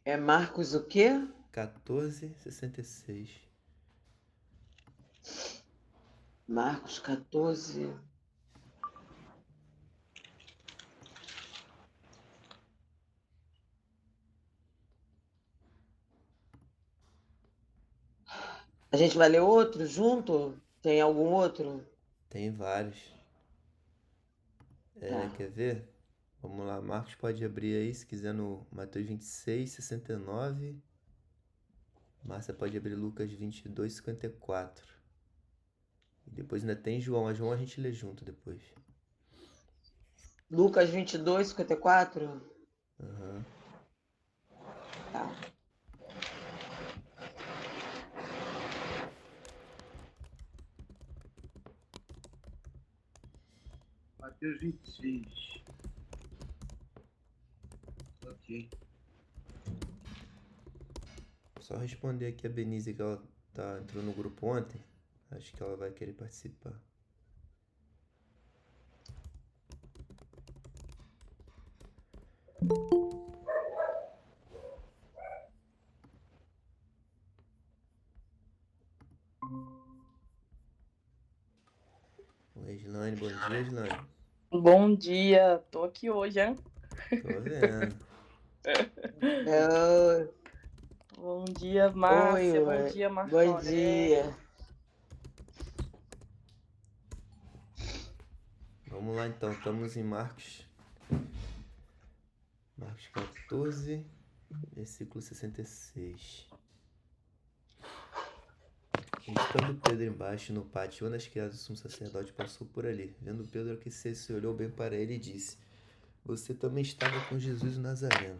É Marcos o quê? 14:66. Marcos 14. A gente vai ler outro junto? Tem algum outro? Tem vários. Tá. Quer ver? Vamos lá, Marcos pode abrir aí se quiser no Mateus 26:69. Márcia pode abrir Lucas 22:54. E depois ainda tem João. A João a gente lê junto depois. Lucas 22:54. Aham. Tá. Mateus 26. Ok. Só responder aqui a Denise que ela entrou no grupo ontem. Acho que ela vai querer participar. Oi, Islane. Bom dia, Islane. Bom dia, tô aqui hoje, hein? Tô vendo. Bom dia, Oi, Márcia. Bom ué. dia, Marco Bom Aurélio. dia. Vamos lá então, estamos em Marcos 14, versículo 66. E estando Pedro embaixo no pátio, uma das criadas do sumo sacerdote passou por ali. Vendo Pedro aquecer, se olhou bem para ele e disse: Você também estava com Jesus o Nazareno.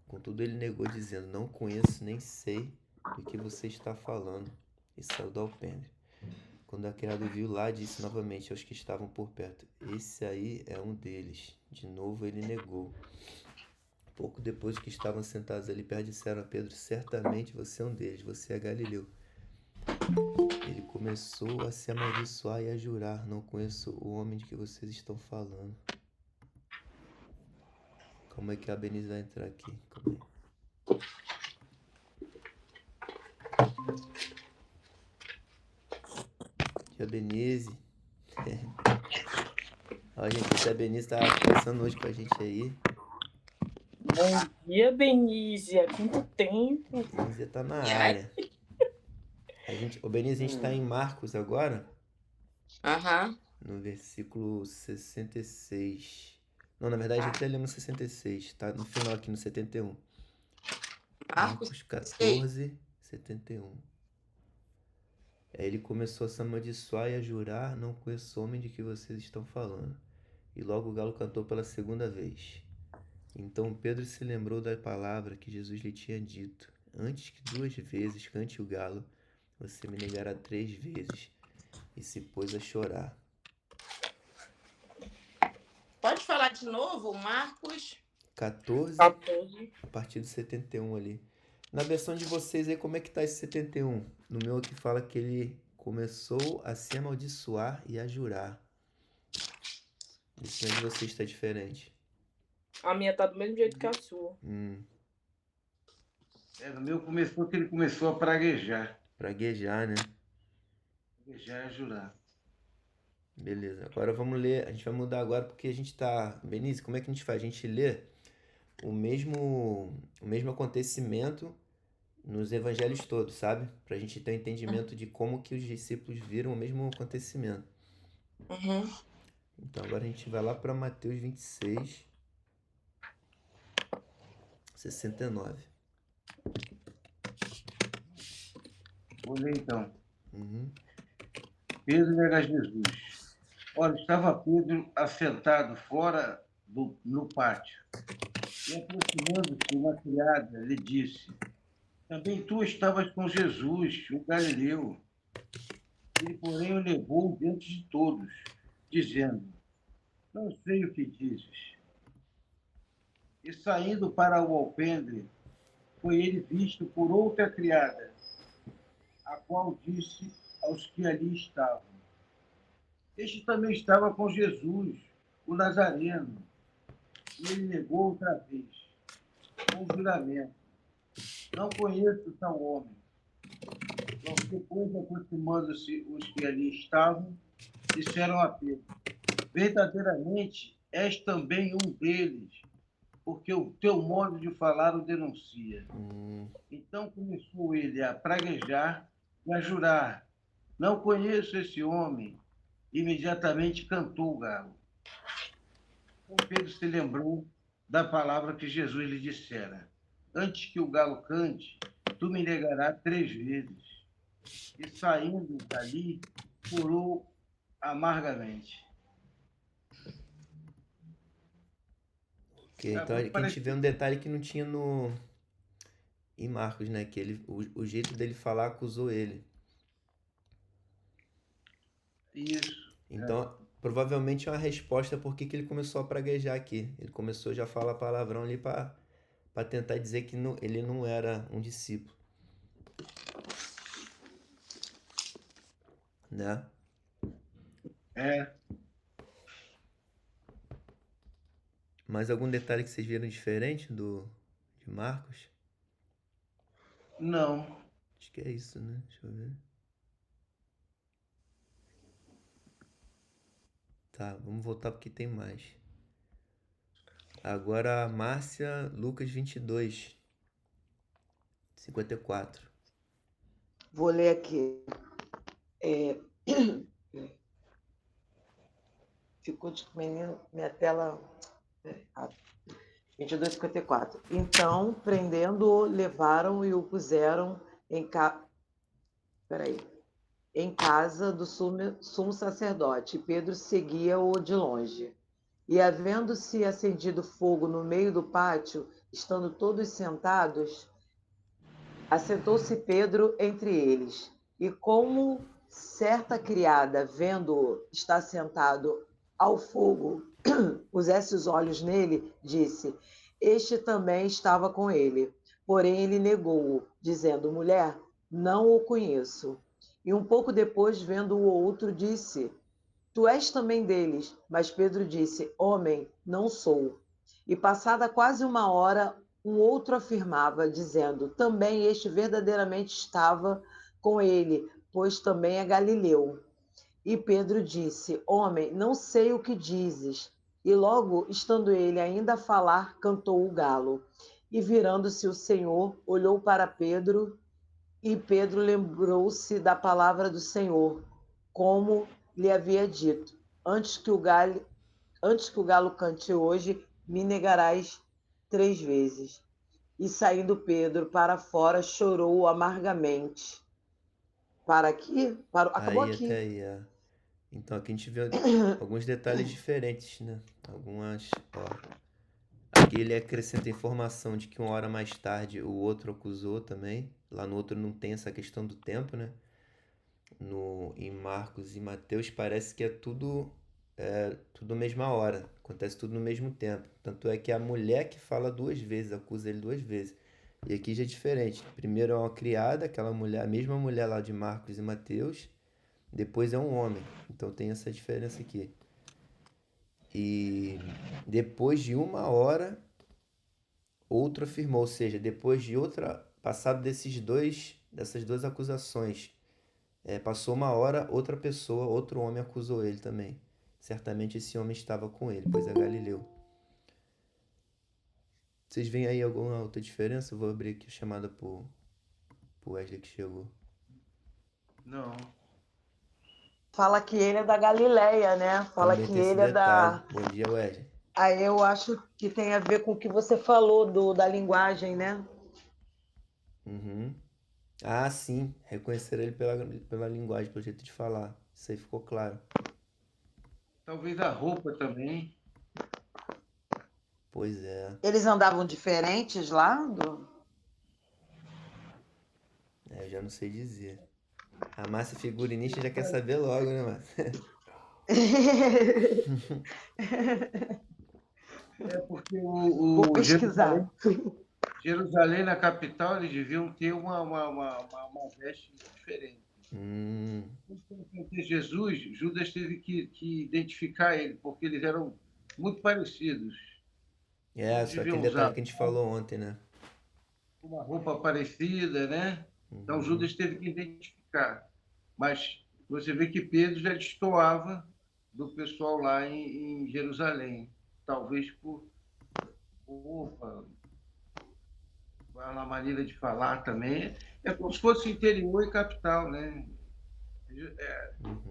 Contudo, ele negou, dizendo: Não conheço nem sei do que você está falando. E saiu do alpendre. Quando a criada viu lá, disse novamente aos que estavam por perto: Esse aí é um deles. De novo ele negou. Pouco depois que estavam sentados ali perto, disseram a Pedro: Certamente você é um deles, você é Galileu. Ele começou a se amaldiçoar e a jurar: Não conheço o homem de que vocês estão falando. Como é que a Denise vai entrar aqui? Calma aí. Tia Benise. Ó, gente, a tia Benise tá conversando hoje com a gente aí. Bom dia, Benízia. Quanto tempo? Benise tá na área. Ô, Benise, a gente tá em Marcos agora, Aham. no versículo 66. Não, na verdade, até lemos 66. Tá no final aqui, no 71. Marcos 14:71. Aí ele começou a se amaldiçoar e a jurar: Não conheço o homem de que vocês estão falando. E logo o galo cantou pela segunda vez. Então Pedro se lembrou da palavra que Jesus lhe tinha dito: Antes que 2 vezes cante o galo, você me negará 3 vezes. E se pôs a chorar. Pode falar de novo, Marcos? 14, 14. a partir do 71 ali. Na versão de vocês aí, como é que tá esse 71? No meu aqui fala que ele começou a se amaldiçoar e a jurar. Esse de vocês está diferente. A minha tá do mesmo jeito que a sua. No meu começou que ele começou a praguejar. Praguejar, né? Praguejar é jurar. Beleza. Agora vamos ler. A gente vai mudar agora porque a gente tá. Benício, como é que a gente faz? A gente lê o mesmo acontecimento nos evangelhos todos, sabe? Pra gente ter um entendimento de como que os discípulos viram o mesmo acontecimento. Uhum. Então agora a gente vai lá para Mateus 26:69. Vou ler então. Uhum. Pedro nega Jesus. Ora, estava Pedro assentado fora no pátio. E aproximando-se uma criada, lhe disse: Também tu estavas com Jesus, o Galileu. Ele, porém, o negou diante de todos, dizendo: Não sei o que dizes. E saindo para o alpendre, foi ele visto por outra criada, a qual disse aos que ali estavam: Este também estava com Jesus, o Nazareno. E ele negou outra vez, com juramento: não conheço tal homem. Logo depois, aproximando-se os que ali estavam, disseram a Pedro: verdadeiramente és também um deles, porque o teu modo de falar o denuncia. Então começou ele a praguejar e a jurar: não conheço esse homem. Imediatamente cantou o galo. Então Pedro se lembrou da palavra que Jesus lhe dissera: antes que o galo cante, tu me negarás 3 vezes. E saindo dali, chorou amargamente. Ok, É então muito aqui a gente vê parecido. um detalhe que não tinha no em Marcos, né? Que o jeito dele falar acusou ele. Isso. Então, provavelmente é uma resposta por que ele começou a praguejar aqui. Ele começou já a falar palavrão ali para tentar dizer que ele não era um discípulo, né? É. Mais algum detalhe que vocês viram diferente de Marcos? Não. Acho que é isso, né? Deixa eu ver. Tá, vamos voltar porque tem mais. Agora a Márcia, Lucas 22, 54. Vou ler aqui. Ficou de menino, minha tela. 22:54. Então, prendendo-o, levaram e o puseram peraí, em casa do sumo sacerdote. Pedro seguia-o de longe. E, havendo-se acendido fogo no meio do pátio, estando todos sentados, assentou-se Pedro entre eles. E como certa criada, vendo-o estar sentado ao fogo, pusesse os olhos nele, disse: este também estava com ele. Porém, ele negou-o, dizendo: mulher, não o conheço. E um pouco depois, vendo o outro, disse: tu és também deles. Mas Pedro disse: homem, não sou. E passada quase uma hora, um outro afirmava, dizendo: também este verdadeiramente estava com ele, pois também é Galileu. E Pedro disse: homem, não sei o que dizes. E logo, estando ele ainda a falar, cantou o galo. E virando-se o Senhor, olhou para Pedro, e Pedro lembrou-se da palavra do Senhor, como lhe havia dito: antes que o galo cante hoje, me negarás 3 vezes. E saindo Pedro para fora, chorou amargamente. Acabou Aí até aqui. aí, é. Então aqui a gente vê alguns detalhes diferentes, né? Algumas, ó. Aqui ele acrescenta informação de que uma hora mais tarde o outro acusou também. Lá no outro não tem essa questão do tempo, né? Em Marcos e Mateus parece que é tudo a mesma hora. Acontece tudo no mesmo tempo. Tanto é que é a mulher que fala 2 vezes, acusa ele 2 vezes. E aqui já é diferente. Primeiro é uma criada, aquela mulher, a mesma mulher lá de Marcos e Mateus. Depois é um homem. Então tem essa diferença aqui. E depois de uma hora, outro afirmou, ou seja, depois de passado dessas duas acusações, passou uma hora, outra pessoa, outro homem acusou ele também. Certamente esse homem estava com ele, pois é Galileu. Vocês veem aí alguma outra diferença? Eu vou abrir aqui a chamada pro Wesley que chegou. Não. Fala que ele é da Galileia, né? Fala Também que tem esse ele é detalhe. da. Bom dia, Wesley. Aí eu acho que tem a ver com o que você falou da linguagem, né? Uhum. Ah, sim. Reconhecer ele pela linguagem, pelo jeito de falar. Isso aí ficou claro. Talvez a roupa também. Pois é. Eles andavam diferentes lá? Eu já não sei dizer. A Márcia figurinista já quer saber logo, né, Márcia? É porque Vou o pesquisar. Jerusalém, na capital, eles deviam ter uma veste diferente. Hum, Porque Jesus, Judas teve que identificar ele, porque eles eram muito parecidos. Então, eles só deviam aquele detalhe usar que a gente falou ontem, né? uma roupa parecida, né? Então Judas teve que identificar. Mas você vê que Pedro já destoava do pessoal lá em Jerusalém. Talvez por roupa, na maneira de falar também. É como se fosse interior e capital, né?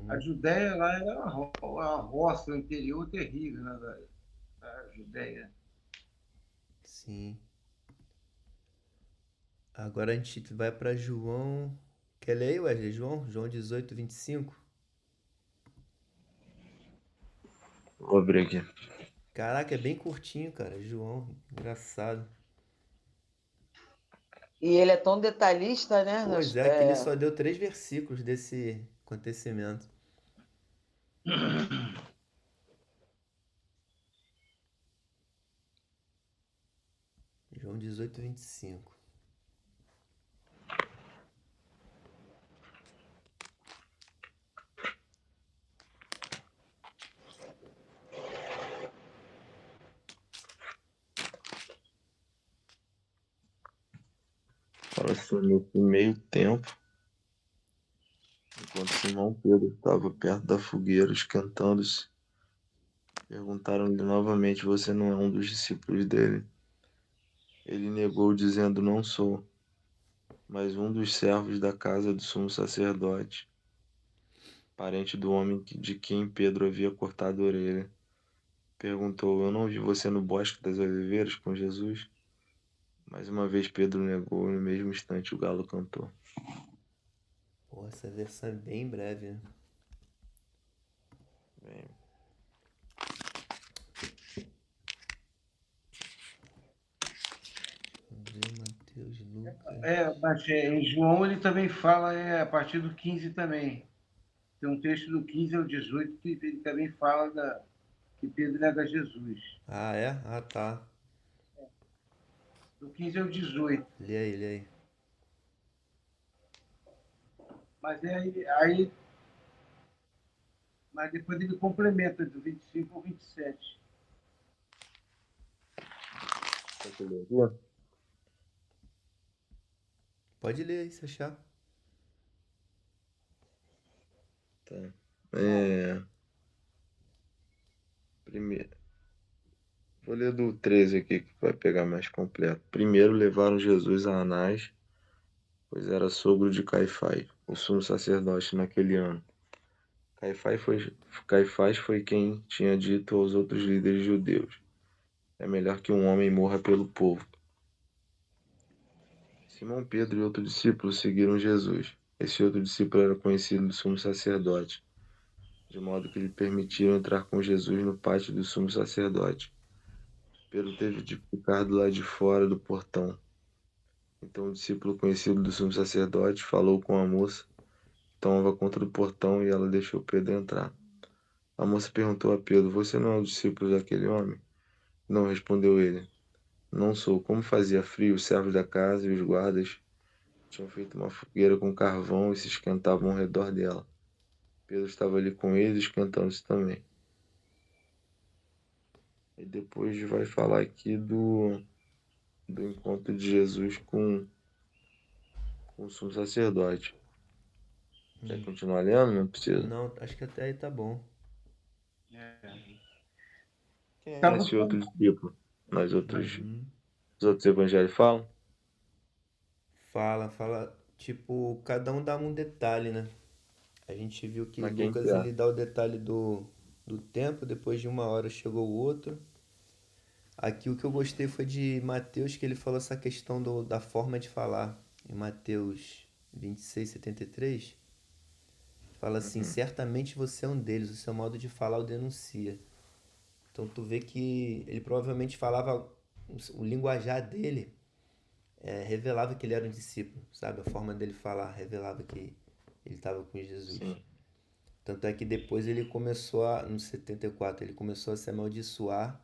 A Judéia lá era uma roça, um interior terrível, né, da Judéia. Sim. Agora a gente vai para João. Quer ler aí, Wesley? João 18:25. Vou abrir aqui. Caraca, é bem curtinho, cara. João, engraçado. E ele é tão detalhista, né? Pois é, que ele só deu 3 versículos desse acontecimento. João 18:25. Fala assim, nesse meio tempo, enquanto Simão Pedro estava perto da fogueira, esquentando-se, perguntaram-lhe novamente: Você não é um dos discípulos dele? Ele negou, dizendo: Não sou, mas um dos servos da casa do sumo sacerdote, parente do homem de quem Pedro havia cortado a orelha. Perguntou: Eu não vi você no bosque das oliveiras com Jesus? Mais uma vez Pedro negou, e no mesmo instante o galo cantou. Pô, essa versão é bem breve, né? Bem, Vamos ver, Mateus, Lucas. Mas em João ele também fala a partir do 15 também. Tem um texto do 15 ao 18 que ele também fala que Pedro nega Jesus. Ah, é? Ah, tá. Do 15 ao 18. Lê aí, lê aí. Mas mas depois ele complementa do 25 ao 27. quer que eu leia? Pode ler aí, se achar. Tá. Primeiro, vou ler do 13 aqui, que vai pegar mais completo. Primeiro levaram Jesus a Anás, pois era sogro de Caifás, o sumo sacerdote naquele ano. Caifás foi quem tinha dito aos outros líderes judeus: É melhor que um homem morra pelo povo. Simão Pedro e outro discípulo seguiram Jesus. Esse outro discípulo era conhecido do sumo sacerdote, de modo que lhe permitiram entrar com Jesus no pátio do sumo sacerdote. Pedro teve de ficar do lado de fora do portão. Então o discípulo conhecido do sumo sacerdote falou com a moça que tomava conta do portão e ela deixou Pedro entrar. A moça perguntou a Pedro: Você não é um discípulo daquele homem? Não, respondeu ele. Não sou. Como fazia frio, os servos da casa e os guardas tinham feito uma fogueira com carvão e se esquentavam ao redor dela. Pedro estava ali com eles, esquentando-se também. E depois vai falar aqui do encontro de Jesus com o sumo sacerdote. Quer continuar lendo? Não precisa. Não, acho que até aí tá bom. Quem é Estava esse outro discípulo? Uhum. Os outros evangelhos falam? Fala. Tipo, cada um dá um detalhe, né? A gente viu que Mas quem que Lucas é? ele dá o detalhe do tempo, depois de 1 hora chegou o outro. Aqui o que eu gostei foi de Mateus, que ele falou essa questão da forma de falar. Em Mateus 26:73, fala assim: certamente você é um deles, o seu modo de falar o denuncia. Então tu vê que ele provavelmente falava, o linguajar dele revelava que ele era um discípulo, sabe? A forma dele falar revelava que ele estava com Jesus. Sim, Tanto é que depois ele começou no 74, ele começou a se amaldiçoar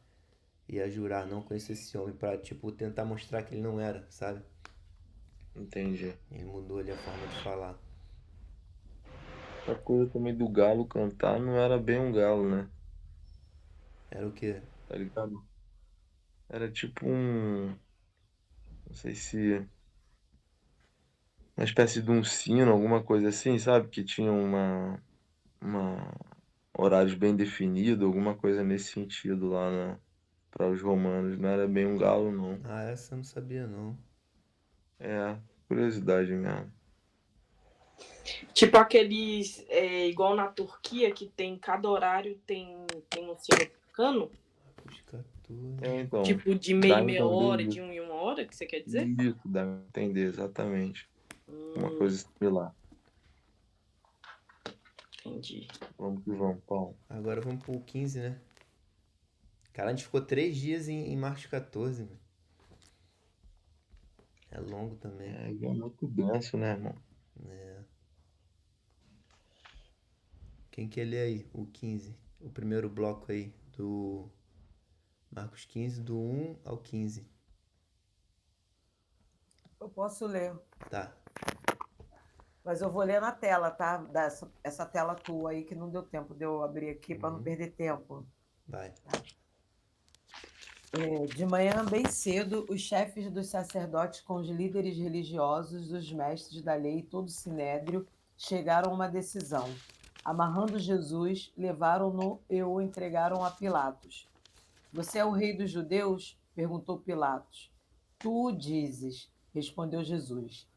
e a jurar não conhecer esse homem pra, tipo, tentar mostrar que ele não era, sabe? entendi. Ele mudou ali a forma de falar. A coisa também do galo cantar não era bem um galo, né? Era o quê? Tá ligado? Era tipo um. Não sei se. uma espécie de um sino, alguma coisa assim, sabe? Que tinha uma horários bem definidos, alguma coisa nesse sentido lá para os romanos. Não era bem um galo, não. Ah, essa eu não sabia, não. É, curiosidade mesmo. Tipo aqueles, igual na Turquia, que tem cada horário tem um sino tocando. Marcos 14. Então, Tipo de dá a meia hora, entender de 1 em 1 hora, que você quer dizer? isso, dá a entender exatamente. Uma Hum, coisa similar. entendi. Vamos que vamos, Paulo. Agora vamos pro 15, né? Cara, a gente ficou 3 dias em Marcos 14, mano. É longo também. É, e é muito denso, né, irmão? É. Quem quer ler aí? O 15. O primeiro bloco aí do Marcos 15, do 1 ao 15. Eu posso ler, Tá. mas eu vou ler na tela, tá? Essa tela tua aí que não deu tempo de eu abrir aqui para não perder tempo. Vai. De manhã, bem cedo, os chefes dos sacerdotes com os líderes religiosos, os mestres da lei e todo o sinédrio chegaram a uma decisão. Amarrando Jesus, levaram-no e o entregaram a Pilatos. Você é o rei dos judeus? Perguntou Pilatos. Tu o dizes, respondeu Jesus.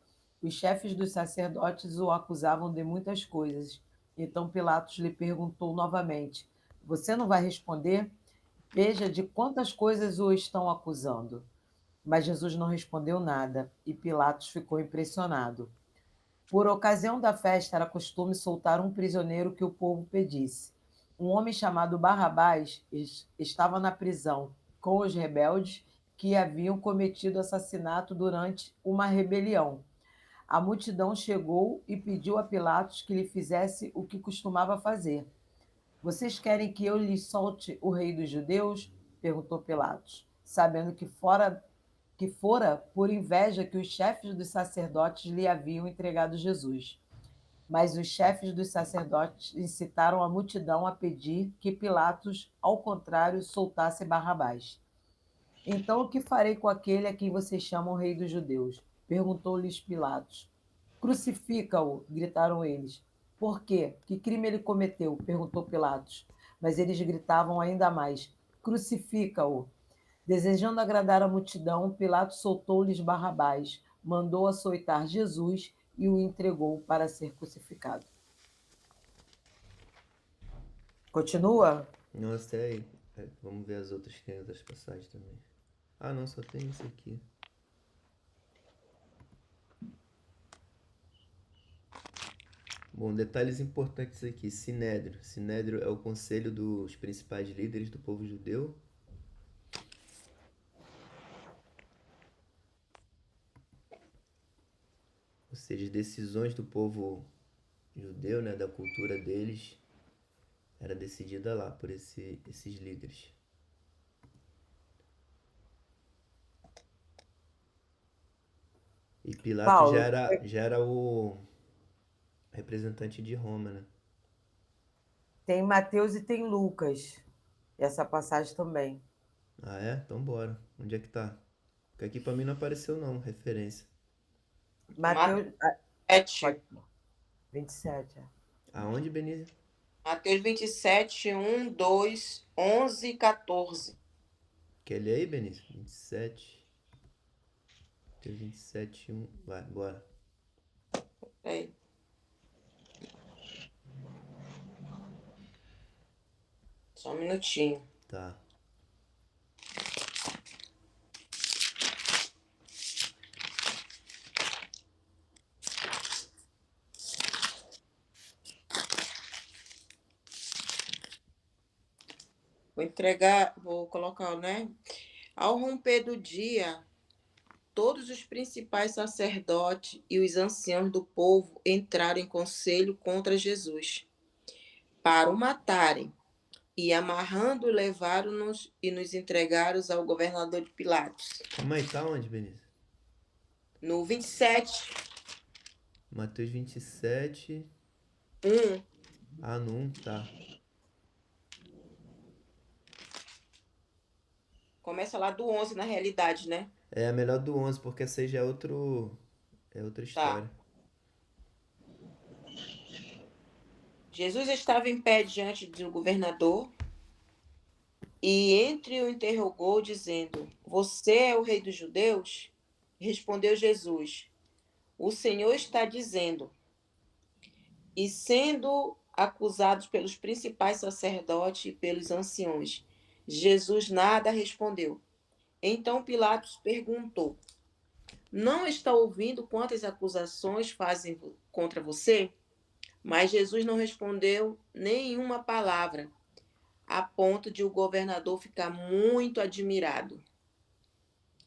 Os chefes dos sacerdotes o acusavam de muitas coisas. Então Pilatos lhe perguntou novamente: Você não vai responder? Veja de quantas coisas o estão acusando. Mas Jesus não respondeu nada e Pilatos ficou impressionado. Por ocasião da festa, era costume soltar um prisioneiro que o povo pedisse. Um homem chamado Barrabás estava na prisão com os rebeldes que haviam cometido assassinato durante uma rebelião. A multidão chegou e pediu a Pilatos que lhe fizesse o que costumava fazer. Vocês querem que eu lhes solte o rei dos judeus? Perguntou Pilatos, sabendo que fora por inveja que os chefes dos sacerdotes lhe haviam entregado Jesus. Mas os chefes dos sacerdotes incitaram a multidão a pedir que Pilatos, ao contrário, soltasse Barrabás. Então o que farei com aquele a quem vocês chamam rei dos judeus? Perguntou-lhes Pilatos. Crucifica-o, gritaram eles. Por quê? Que crime ele cometeu? Perguntou Pilatos. Mas eles gritavam ainda mais: Crucifica-o. Desejando agradar a multidão, Pilatos soltou-lhes Barrabás, mandou açoitar Jesus e o entregou para ser crucificado. Continua? Nossa, é aí. Vamos ver as outras, que tem outras passagens também. Ah, não, só tem isso aqui. Bom, detalhes importantes aqui. Sinédrio. Sinédrio é o conselho dos principais líderes do povo judeu. Ou seja, decisões do povo judeu, né, da cultura deles, era decidida lá por esses líderes. E Pilatos Paulo, já era o representante de Roma, né? tem Mateus e tem Lucas. Essa passagem também. Ah, é? Então bora. Onde é que tá? Porque aqui pra mim não apareceu não, referência. Mateus. Sete. 27. Aonde, Benício? Mateus 27, 1, 2, 11 e 14. Quer ler aí, Benício? 27. Tem 27, 1. Vai, bora. Aí. Só um minutinho. Tá. Vou colocar, né? Ao romper do dia, todos os principais sacerdotes e os anciãos do povo entraram em conselho contra Jesus, para o matarem, e amarrando, levaram-nos e nos entregaram ao governador de Pilatos. Calma aí, tá onde, Benício? No 27, Mateus 27. 1. Ah, no 1, tá. Começa lá do 11, na realidade, né? É a melhor do 11, porque essa aí já é outra Tá. história. Jesus estava em pé diante do governador e o interrogou, dizendo: Você é o rei dos judeus? Respondeu Jesus: O Senhor está dizendo. E sendo acusados pelos principais sacerdotes e pelos anciões, Jesus nada respondeu. Então Pilatos perguntou: Não está ouvindo quantas acusações fazem contra você? Mas Jesus não respondeu nenhuma palavra, a ponto de o governador ficar muito admirado.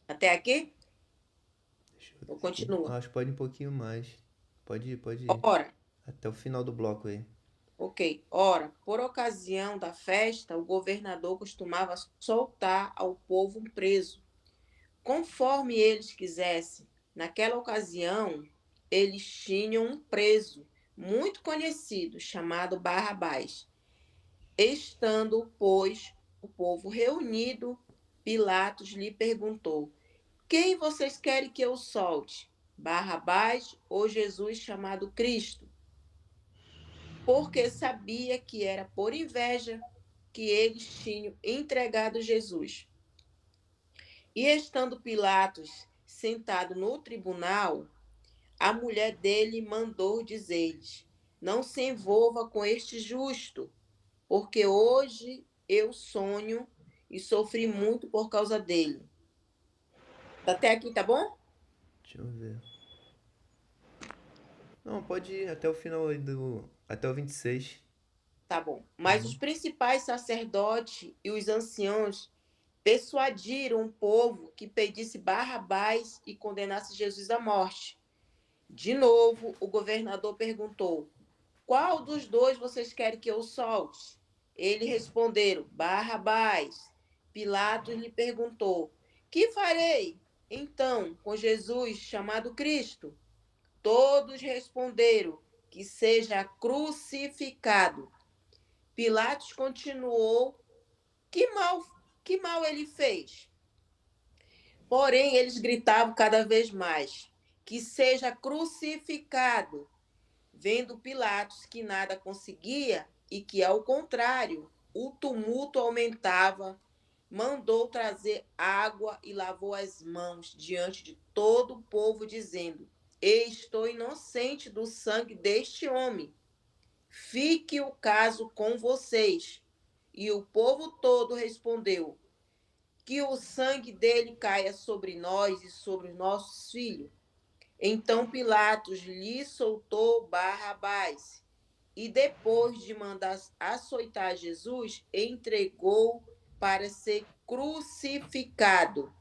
Até aqui? Deixa eu ver Ou aqui. continua? Acho que pode ir um pouquinho mais. Pode ir, pode ir. Ora, Até o final do bloco aí. ok. Ora, por ocasião da festa, o governador costumava soltar ao povo um preso, conforme eles quisessem. Naquela ocasião, eles tinham um preso muito conhecido, chamado Barrabás. Estando, pois, o povo reunido, Pilatos lhe perguntou: Quem vocês querem que eu solte? Barrabás ou Jesus chamado Cristo? Porque sabia que era por inveja que eles tinham entregado Jesus. E estando Pilatos sentado no tribunal, a mulher dele mandou dizer-lhes: Não se envolva com este justo, porque hoje eu sonho e sofri muito por causa dele. Até aqui, tá bom? Deixa eu ver. Não, pode ir até o final aí até o 26. Tá bom. Mas os principais sacerdotes e os anciãos persuadiram o povo que pedisse Barrabás e condenasse Jesus à morte. De novo, o governador perguntou: Qual dos dois vocês querem que eu solte? Eles responderam: Barrabás. Pilatos lhe perguntou: Que farei então com Jesus chamado Cristo? Todos responderam: Que seja crucificado. Pilatos continuou: que mal ele fez? Porém, eles gritavam cada vez mais: Que seja crucificado. Vendo Pilatos que nada conseguia e que, ao contrário, o tumulto aumentava, mandou trazer água e lavou as mãos diante de todo o povo, dizendo: Estou inocente do sangue deste homem. Fique o caso com vocês. E o povo todo respondeu: Que o sangue dele caia sobre nós e sobre os nossos filhos. Então Pilatos lhe soltou Barrabás e, depois de mandar açoitar Jesus, entregou para ser crucificado.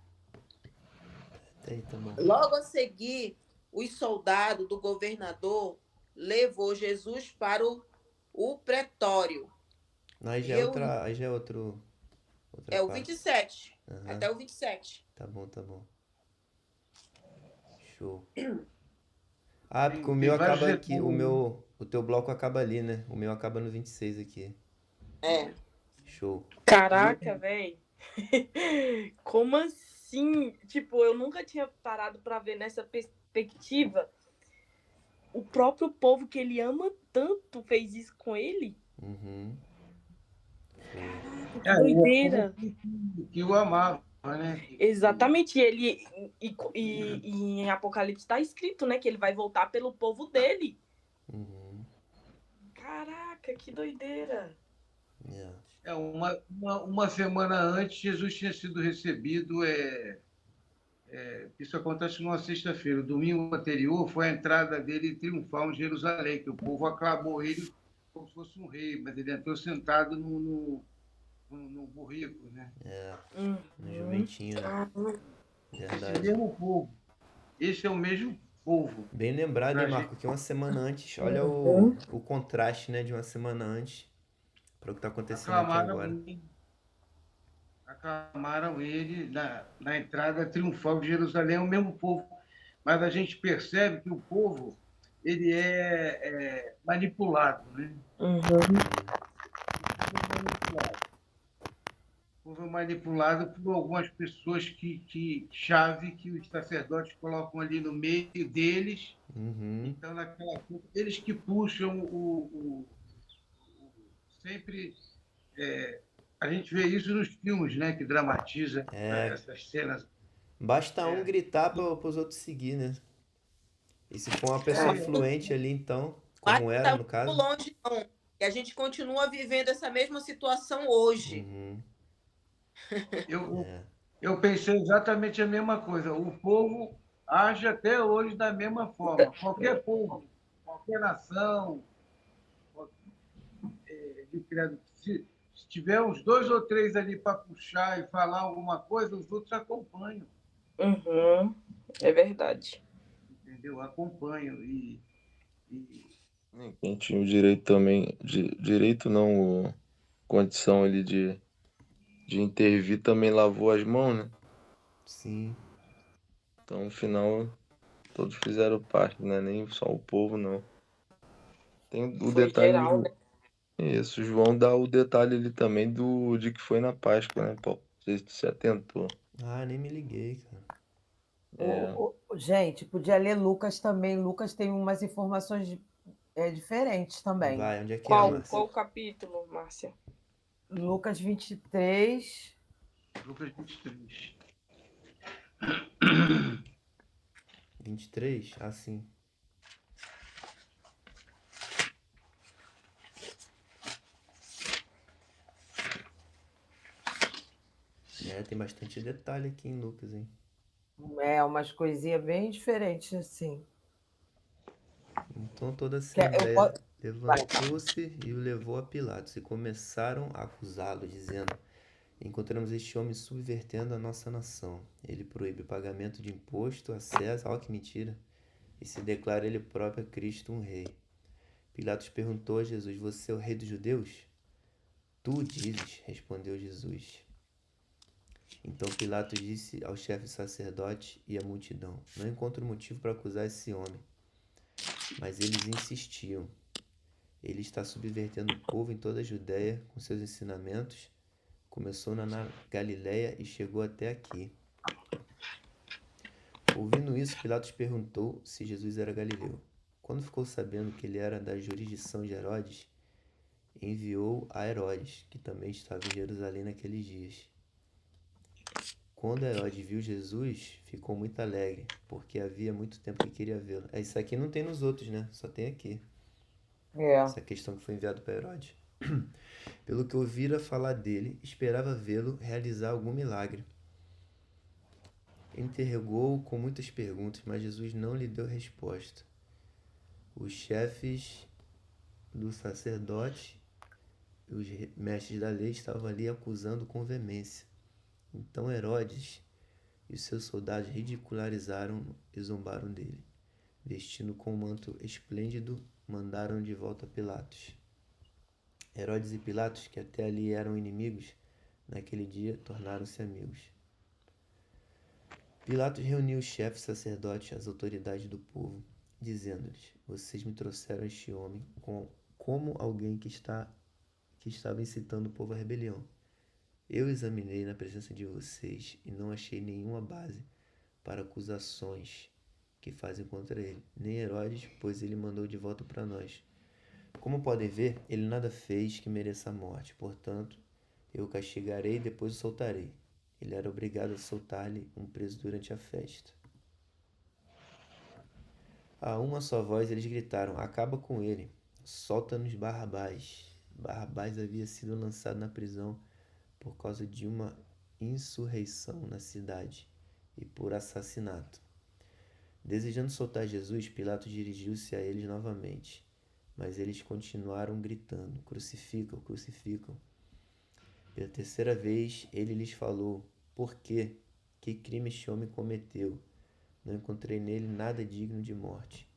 Até aí, tá bom. Logo a seguir, os soldados do governador levou Jesus para o pretório. Aí já é outra. Aí já é outra É o parte. 27, Aham. até o 27. Tá bom, tá bom. Show. Ah, porque o Tem meu vários acaba aqui. detalhes. O teu bloco acaba ali, né? O meu acaba no 26 aqui. É. Show. Caraca, velho. Como assim? Tipo, eu nunca tinha parado pra ver nessa perspectiva. O próprio povo que ele ama tanto fez isso com ele. Uhum. Foi. Que doideira. Que o amava, né? Exatamente. E em Apocalipse está escrito, né? Que ele vai voltar pelo povo dele. Uhum. Caraca, que doideira. Yeah. Uma semana antes, Jesus tinha sido recebido. Isso acontece numa sexta-feira. O domingo anterior foi a entrada dele triunfal em Jerusalém, que o povo aclamou ele como se fosse um rei, mas ele entrou sentado no burrico, né? No jumentinho, né? Esse Verdade. mesmo povo. Esse é o mesmo povo. Bem lembrado, Pra hein, gente- Marco? Que uma semana antes, olha o contraste, né? De uma semana antes para o que tá acontecendo aqui Aclamaram agora. ele, aclamaram ele na entrada triunfal de Jerusalém, é o mesmo povo. Mas a gente percebe que o povo ele é manipulado, né? O povo é manipulado por algumas pessoas chave que os sacerdotes colocam ali no meio deles. Uhum. Então, eles que puxam sempre a gente vê isso nos filmes, né, que dramatiza É, essas cenas. basta um É, gritar para os outros seguir, né? E se for uma pessoa Mas, é, influente ali, então, mas como era tá no muito caso. longe, não. E a gente continua vivendo essa mesma situação hoje. Uhum, eu, é. eu pensei exatamente a mesma coisa. O povo age até hoje da mesma forma. Qualquer povo, qualquer nação, de credo, se tiver uns dois ou três ali para puxar e falar alguma coisa, os outros acompanham, Uhum. É verdade. entendeu? Acompanham. E Quem tinha o direito também, direito não, condição ali de intervir também lavou as mãos, né? Sim. Então, no final, todos fizeram parte, né? Nem só o povo, não. Tem o Foi detalhe, geral, né? isso, João dá o detalhe ali também de que foi na Páscoa, né, Paulo? Não sei se tu se atentou. Ah, nem me liguei, cara. É, Gente, podia ler Lucas também. Lucas tem umas informações diferentes também. Vai, onde é que é, Qual, Márcia? qual o capítulo, Márcia? Lucas 23. Lucas 23. 23? Ah, sim. É, tem bastante detalhe aqui em Lucas, hein? Umas coisinhas bem diferentes, assim. Então toda a Eu assembleia vai. levantou-se e o levou a Pilatos, e começaram a acusá-lo, dizendo: encontramos este homem subvertendo a nossa nação. Ele proíbe o pagamento de imposto a César, ó que mentira, e se declara ele próprio Cristo um rei. Pilatos perguntou a Jesus: você é o rei dos judeus? Tu dizes, respondeu Jesus. Então Pilatos disse ao chefe sacerdote e à multidão: não encontro motivo para acusar esse homem. Mas eles insistiam: ele está subvertendo o povo em toda a Judéia com seus ensinamentos. Começou na Galiléia e chegou até aqui. Ouvindo isso, Pilatos perguntou se Jesus era galileu. Quando ficou sabendo que ele era da jurisdição de Herodes, enviou a Herodes, que também estava em Jerusalém naqueles dias. Quando Herodes viu Jesus, ficou muito alegre, porque havia muito tempo que queria vê-lo. Isso aqui não tem nos outros, né? Só tem aqui. É. Essa questão que foi enviado para Herodes. Pelo que ouvira falar dele, esperava vê-lo realizar algum milagre. Interrogou-o com muitas perguntas, mas Jesus não lhe deu resposta. Os chefes do sacerdote e os mestres da lei estavam ali acusando com veemência. Então Herodes e os seus soldados ridicularizaram e zombaram dele. Vestindo com um manto esplêndido, mandaram de volta a Pilatos. Herodes e Pilatos, que até ali eram inimigos, naquele dia tornaram-se amigos. Pilatos reuniu os chefes sacerdotes e as autoridades do povo, dizendo-lhes: vocês me trouxeram este homem como alguém que estava incitando o povo à rebelião. Eu examinei na presença de vocês e não achei nenhuma base para acusações que fazem contra ele, nem Herodes, pois ele mandou de volta para nós. Como podem ver, ele nada fez que mereça a morte, portanto, eu o castigarei e depois o soltarei. Ele era obrigado a soltar-lhe um preso durante a festa. A uma só voz eles gritaram: acaba com ele, solta-nos Barrabás. Barrabás havia sido lançado na prisão por causa de uma insurreição na cidade e por assassinato. Desejando soltar Jesus, Pilatos dirigiu-se a eles novamente, mas eles continuaram gritando: crucificam, crucificam. Pela terceira vez ele lhes falou: por quê? Que crime este homem cometeu? Não encontrei nele nada digno de morte.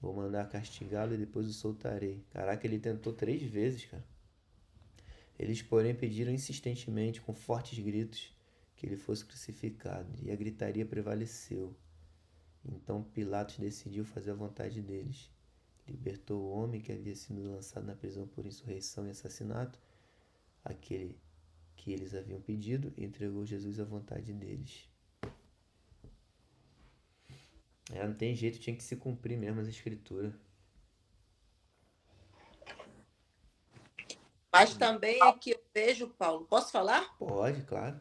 Vou mandar castigá-lo e depois o soltarei. Caraca, ele tentou 3 vezes, cara. Eles, porém, pediram insistentemente, com fortes gritos, que ele fosse crucificado, e a gritaria prevaleceu. Então Pilatos decidiu fazer a vontade deles. Libertou o homem que havia sido lançado na prisão por insurreição e assassinato, aquele que eles haviam pedido, e entregou Jesus à vontade deles. Não tem jeito, tinha que se cumprir mesmo as escrituras. Mas também é que eu vejo, Paulo, posso falar? Pode, claro.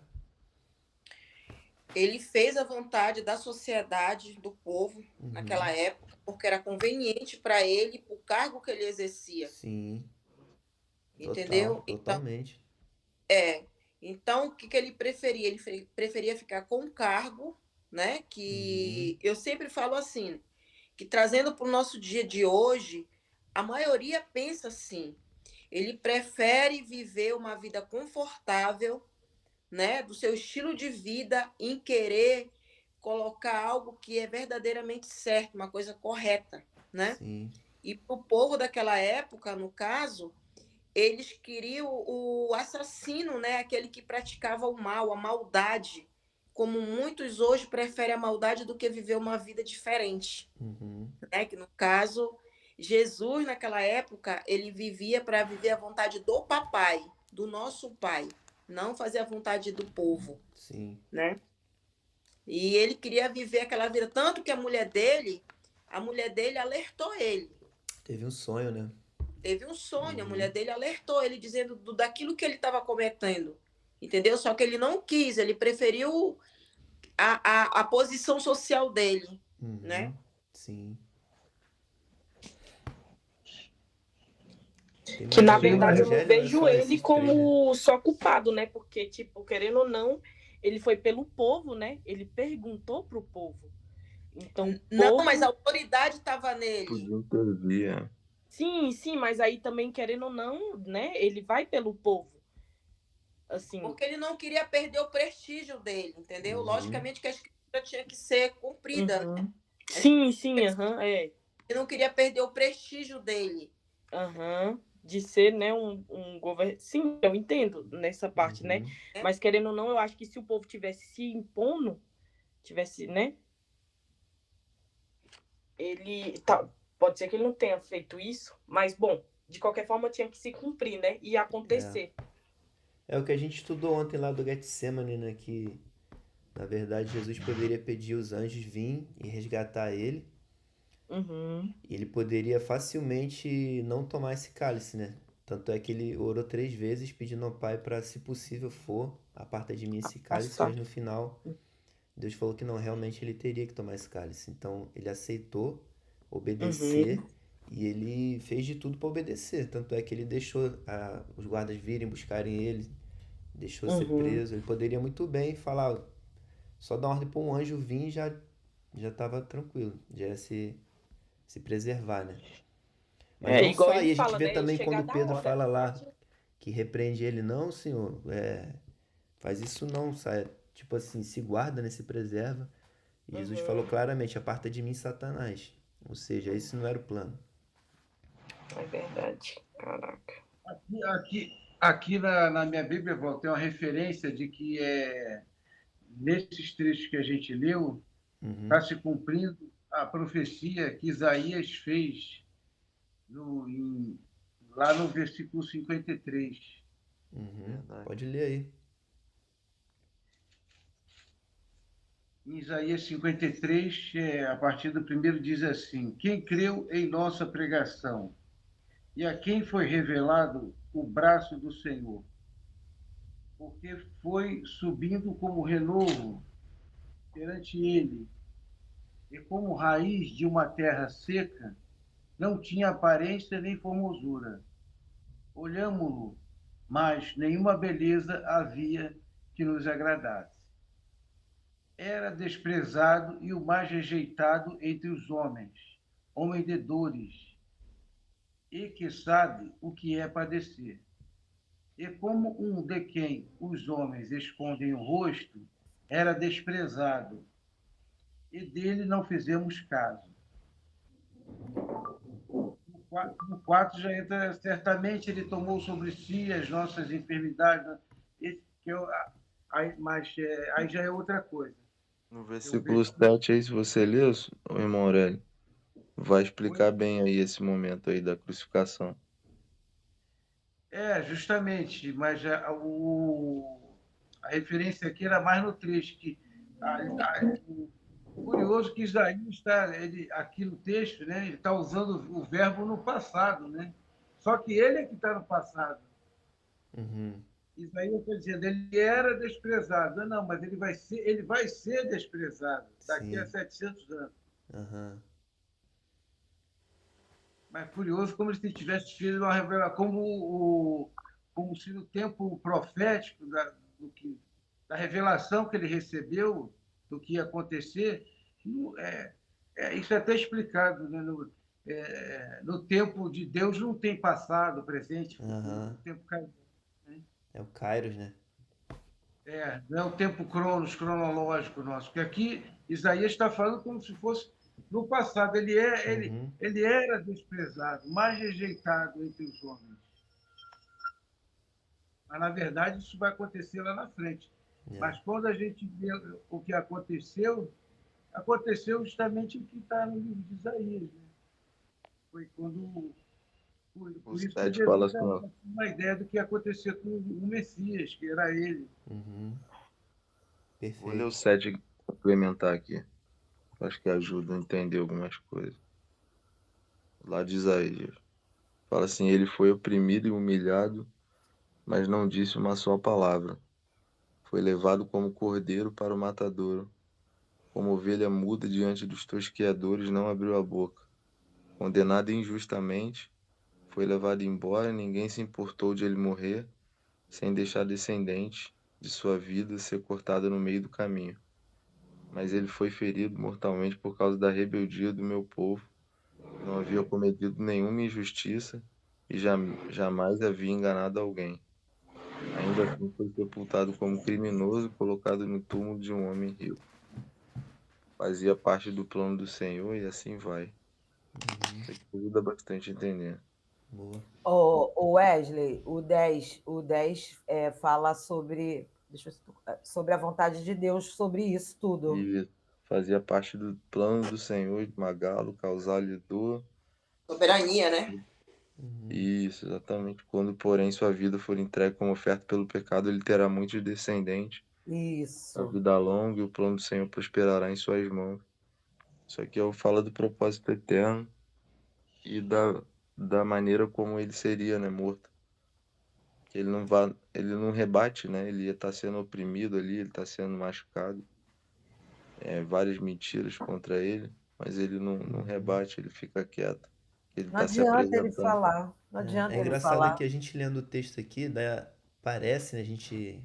Ele fez a vontade da sociedade, do povo, naquela Uhum. época, porque era conveniente para ele, o cargo que ele exercia, Sim, total, entendeu? totalmente. Então, o que que ele preferia? Ele preferia ficar com o cargo, né? Uhum. Que eu sempre falo assim, que trazendo para o nosso dia de hoje, a maioria pensa assim. Ele prefere viver uma vida confortável, né? Do seu estilo de vida, em querer colocar algo que é verdadeiramente certo, uma coisa correta, né? Sim, E para o povo daquela época, no caso, eles queriam o assassino, né? Aquele que praticava o mal, a maldade. Como muitos hoje preferem a maldade do que viver uma vida diferente, uhum. né? Que no caso, Jesus, naquela época, ele vivia para viver a vontade do papai, do nosso pai, não fazer a vontade do povo, Sim, né? E ele queria viver aquela vida, tanto que a mulher dele alertou ele. teve um sonho, né? Teve um sonho, a Uhum. mulher dele alertou ele, dizendo daquilo que ele estava cometendo. Entendeu? Só que ele não quis, ele preferiu a posição social dele, né? Uhum. Sim. Tem Que mais na algum verdade eu não evangelho ou é vejo só ele esses três, né? como só culpado, né? Porque, tipo, querendo ou não, ele foi pelo povo, né? Ele perguntou pro povo. Então, o Não, povo. mas a autoridade estava nele. Podia intervir, é. Sim, mas aí também, querendo ou não, né? Ele vai pelo povo. Assim. Porque ele não queria perder o prestígio dele, entendeu? Uhum. Logicamente que a escritura tinha que ser cumprida, né? Sim, é. Ele não queria perder o prestígio dele. De ser, né, um governo. Sim, eu entendo nessa parte, né? Uhum. Mas querendo ou não, eu acho que se o povo tivesse se impondo, tivesse, né? Ele. Pode ser que ele não tenha feito isso, mas bom, de qualquer forma tinha que se cumprir, né? E acontecer. É o que a gente estudou ontem lá do Getsemane, né? Que, na verdade, Jesus poderia pedir os anjos vir e resgatar ele. E ele poderia facilmente não tomar esse cálice, né? Tanto é que ele orou 3 vezes pedindo ao Pai para, se possível for, aparta de mim esse cálice, mas no final Deus falou que não, realmente ele teria que tomar esse cálice. Então ele aceitou obedecer e ele fez de tudo para obedecer. Tanto é que ele deixou os guardas virem buscarem ele, deixou ser preso. Ele poderia muito bem falar, só dar ordem para um anjo vir e já estava tranquilo, já ia se preservar, né? Mas não igual só ele aí, a gente fala, vê né? também Chegar quando da Pedro hora. fala lá que repreende ele, não, senhor, faz isso não, sai. Tipo assim, se guarda, né? Se preserva. E Jesus falou claramente, aparta de mim, Satanás. Ou seja, esse não era o plano. É verdade. Caraca. Aqui na minha Bíblia, Val, tem uma referência de que nesses trechos que a gente leu, está se cumprindo a profecia que Isaías fez lá no versículo 53. Pode ler aí. Em Isaías 53, a partir do primeiro, diz assim: Quem creu em nossa pregação, e a quem foi revelado o braço do Senhor? Porque foi subindo como renovo perante ele, e como raiz de uma terra seca, não tinha aparência nem formosura. Olhámo-lo, mas nenhuma beleza havia que nos agradasse. Era desprezado e o mais rejeitado entre os homens, homem de dores, e que sabe o que é padecer. E como um de quem os homens escondem o rosto, era desprezado, e dele não fizemos caso. No 4 já entra, certamente ele tomou sobre si as nossas enfermidades, mas aí já é outra coisa. No versículo 7 aí, se você ler, o irmão Aurélio, vai explicar bem aí esse momento aí da crucificação. Justamente, mas a referência aqui era mais no trecho, que curioso que Isaías está, aqui no texto, né, ele está usando o verbo no passado, né? Só que ele é que está no passado. Uhum. Isaías está dizendo, ele era desprezado. Não, mas ele vai ser desprezado daqui a Sim. 700 anos. Aham. Mas curioso como se tivesse tido uma revelação, como se no tempo profético da revelação que ele recebeu do que ia acontecer, isso é até explicado, né? No tempo de Deus não tem passado, presente, futuro, Aham. o tempo cai, né? É o Kairos, né? Não é o tempo cronológico nosso, porque aqui Isaías está falando como se fosse no passado. Uhum. Ele era desprezado, mais rejeitado entre os homens. Mas, na verdade, isso vai acontecer lá na frente. É. Mas quando a gente vê o que aconteceu, aconteceu justamente o que está no livro de Isaías. Né? Foi quando. O Por isso que 7 Jesus fala já assim, ó. tinha uma ideia do que ia acontecer com o Messias, que era ele. Uhum. Vou ler o Perfeito. 7 e complementar aqui. Acho que ajuda a entender algumas coisas. Lá de Isaías. Fala assim, ele foi oprimido e humilhado, mas não disse uma só palavra. Foi levado como cordeiro para o matadouro. Como ovelha muda diante dos tosqueadores, não abriu a boca. Condenado injustamente, foi levado embora, ninguém se importou de ele morrer, sem deixar descendente de sua vida ser cortada no meio do caminho. Mas ele foi ferido mortalmente por causa da rebeldia do meu povo, que não havia cometido nenhuma injustiça e jamais havia enganado alguém. Ainda assim foi sepultado como criminoso e colocado no túmulo de um homem rico. Fazia parte do plano do Senhor e assim vai. Isso aqui ajuda bastante a entender. Boa. O Wesley, o 10 fala sobre, sobre a vontade de Deus sobre isso tudo. E fazia parte do plano do Senhor de Magalo, causar-lhe dor. Soberania, né? Uhum. Isso, exatamente. Quando, porém, sua vida for entregue como oferta pelo pecado, ele terá muitos descendentes, a Isso. vida longa e o plano do Senhor prosperará em suas mãos. Isso aqui fala do propósito eterno e da maneira como ele seria, né, morto. Que ele não rebate, né? Ele ia estar sendo oprimido ali, ele está sendo machucado. Várias mentiras contra ele, mas ele não rebate, ele fica quieto. Ele Não está se adianta ele apresentando. falar. Não É adianta ele engraçado falar. que a gente lendo o texto aqui, parece, né, a gente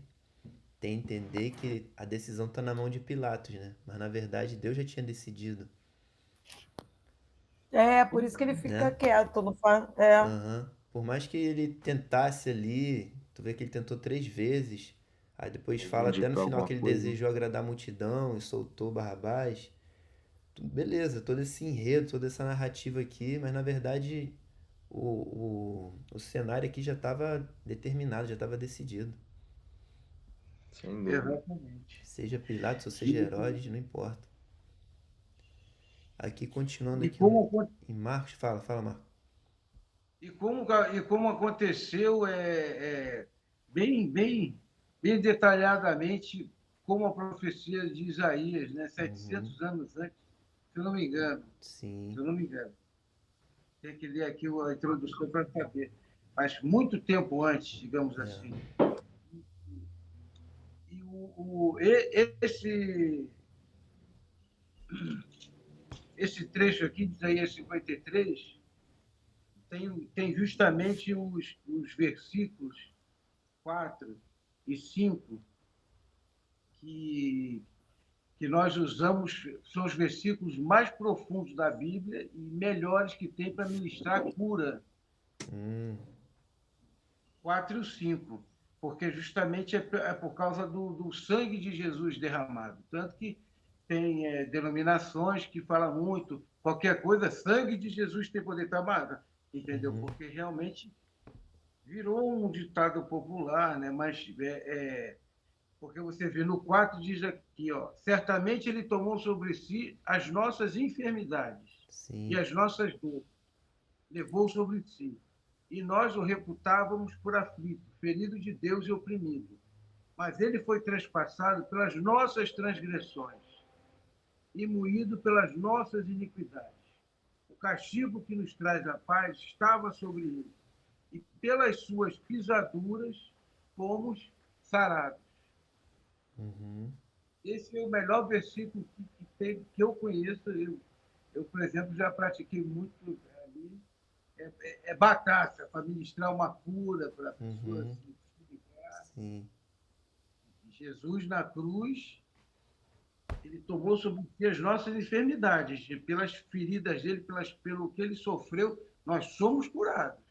tem a entender que a decisão está na mão de Pilatos, né? Mas na verdade Deus já tinha decidido, É, por isso que ele fica né? quieto. Não faz, é. Aham. Por mais que ele tentasse ali, tu vê que ele tentou 3 vezes, aí depois fala até no Reivindicar final alguma que ele coisa. desejou agradar a multidão e soltou Barrabás. Beleza, todo esse enredo, toda essa narrativa aqui, mas na verdade o cenário aqui já estava determinado, já estava decidido. Sem dúvida. Exatamente. Seja Pilatos ou seja E, Herodes, não importa. Aqui, continuando e, aqui como, em Marcos, fala Marcos. e como aconteceu bem detalhadamente, como a profecia de Isaías, né, Uhum, 700 anos antes, se eu não me engano. Se sim, eu não me engano. Tem que ler aqui a introdução para saber. Mas muito tempo antes, digamos é. assim. Esse trecho aqui de Isaías 53 tem justamente os versículos 4 e 5 que, que nós usamos, são os versículos mais profundos da Bíblia e melhores que tem para ministrar a cura. Hum, 4 e o 5, porque justamente é por causa do sangue de Jesus derramado. Tanto que tem denominações que falam muito, qualquer coisa, sangue de Jesus tem poder tomar, entendeu? uhum, Porque realmente virou um ditado popular, né? Mas porque você vê no 4 diz aqui, ó, certamente ele tomou sobre si as nossas enfermidades e sim, as nossas dores, levou sobre si. E nós o reputávamos por aflito, ferido de Deus e oprimido. Mas ele foi transpassado pelas nossas transgressões e moído pelas nossas iniquidades. O castigo que nos traz a paz estava sobre ele, e pelas suas pisaduras fomos sarados. Uhum. Esse é o melhor versículo que eu conheço. Eu, por exemplo, já pratiquei muito ali. É batata para ministrar uma cura para a pessoa Uhum. se ligar. Sim. Jesus na cruz, ele tomou sobre si as nossas enfermidades, e pelas feridas dele, pelo que ele sofreu, nós somos curados.